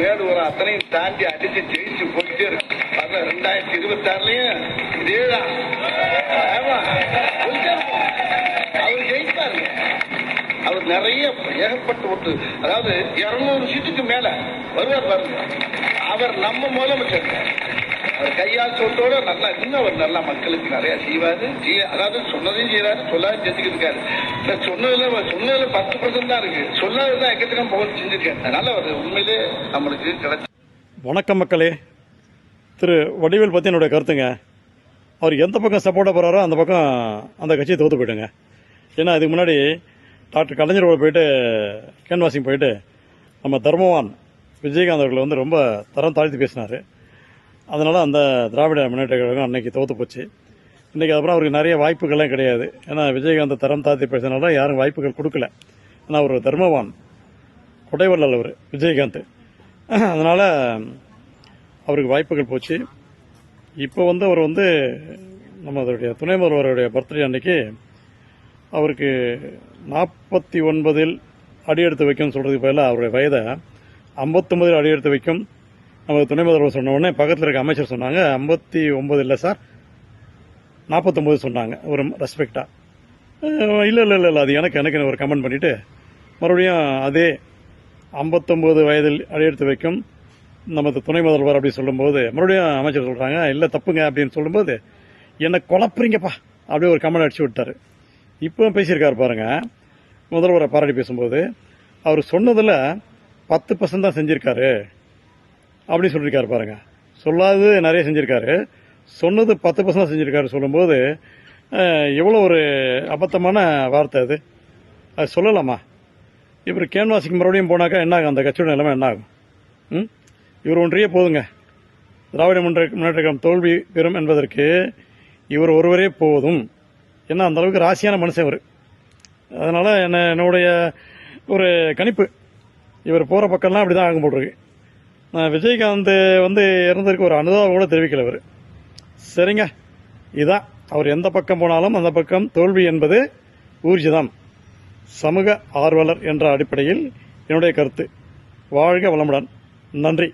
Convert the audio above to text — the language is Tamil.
மேடு வரும் அத்தனையும் தாண்டி அடிச்சு ஜெயிச்சு போயிட்டே இருக்கு. 2026லயும் இதேதான். ஆமா, அவர் ஜெயிப்பாருங்க. அவர் நிறைய ஏகப்பட்ட ஓட்டு, அதாவது 200 சீட்டுக்கு மேல வருவார் பாருங்க. அவர் நம்ம முதலமைச்சர். அவர் கையால் சொத்தோட நல்லா இன்னும் அவர் நல்லா மக்களுக்கு நிறைய செய்வாரு. அதாவது சொன்னதையும் செய்யறாரு, சொல்லாத செஞ்சுக்கிட்டு இருக்காரு. சொன்னதுல 10% தான் இருக்கு, சொல்லாததான் எக்கத்துக்கும் போக செஞ்சிருக்காரு. அதனால அவர் உண்மையிலே நம்மளுக்கு கிடைச்ச. வணக்கம் மக்களே. திரு வடிவேல் பற்றி என்னுடைய கருத்துங்க. அவர் எந்த பக்கம் சப்போர்ட்டாக போகிறாரோ அந்த பக்கம் அந்த கட்சியை தோற்று போயிட்டுங்க. ஏன்னா இதுக்கு முன்னாடி டாக்டர் கலைஞரோட போயிட்டு கேன்வாசிங் போயிட்டு நம்ம தர்மவான் விஜயகாந்த் அவர்கள் வந்து ரொம்ப தரம் தாழ்த்தி பேசினார். அதனால் அந்த திராவிட முன்னேற்ற கழகம் அன்னைக்கு தோற்று போச்சு. இன்றைக்கி அப்புறம் அவருக்கு நிறைய வாய்ப்புகள்லாம் கிடையாது. ஏன்னா விஜயகாந்த் தரம் தாழ்த்தி பேசினால யாரும் வாய்ப்புகள் கொடுக்கல. ஏன்னா அவர் தர்மவான் கொடைவள்ளல் அவர் விஜயகாந்த். அதனால் அவருக்கு வாய்ப்புகள் போச்சு. இப்போ வந்து அவர் வந்து நம்மளுடைய துணை முதல்வருடைய பர்த்டே அன்னைக்கு அவருக்கு 49 அடி எடுத்து வைக்கும்னு சொல்கிறதுக்கு பதிலாக அவருடைய வயதை 59 அடி எடுத்து வைக்கும் நம்ம துணை முதல்வர் சொன்ன உடனே பக்கத்தில் இருக்க அமைச்சர் சொன்னாங்க 59 இல்லை சார் 49 சொன்னாங்க ஒரு ரெஸ்பெக்டாக. இல்லை அது எனக்கு ஒரு கமெண்ட் பண்ணிவிட்டு மறுபடியும் அதே 59 வயதில் அடி எடுத்து வைக்கும் நமது துணை முதல்வர் அப்படி சொல்லும்போது மறுபடியும் அமைச்சர் சொல்கிறாங்க இல்லை தப்புங்க அப்படின்னு சொல்லும்போது என்னை குழப்புறீங்கப்பா அப்படியே ஒரு கமெண்ட் அடிச்சு விட்டார். இப்போ பேசியிருக்காரு பாருங்க. முதல்வரை பாராட்டி பேசும்போது அவர் சொன்னதில் 10% தான் செஞ்சுருக்காரு அப்படின்னு சொல்லியிருக்காரு பாருங்க. சொல்லாதது நிறைய செஞ்சுருக்காரு, சொன்னது 10% தான் செஞ்சுருக்காரு சொல்லும்போது எவ்வளோ ஒரு அபத்தமான வார்த்தை அது. அது சொல்லலாமா? இவர் கேன்வாசிக்கு மறுபடியும் போனாக்கா என்ன ஆகும்? அந்த கட்சியோட நிலைமை என்ன ஆகும்? இவர் ஒன்றையே போதுங்க. திராவிட முன்னேற்ற கழகம் தோல்வி பெறும் என்பதற்கு இவர் ஒருவரே போதும். ஏன்னா அந்த அளவுக்கு ராசியான மனுஷன் இவர். அதனால் என்னுடைய ஒரு கணிப்பு இவர் போகிற பக்கம்லாம் அப்படி தான் ஆகும் போட்டிருக்கு. விஜயகாந்த் வந்து இறந்ததுக்கு ஒரு அனுதாபம் கூட தெரிவிக்கல இவர். சரிங்க, இதுதான் அவர் எந்த பக்கம் போனாலும் அந்த பக்கம் தோல்வி என்பது ஊர்ஜிதம். சமூக ஆர்வலர் என்ற அடிப்படையில் என்னுடைய கருத்து. வாழ்க வளமுடன். நன்றி.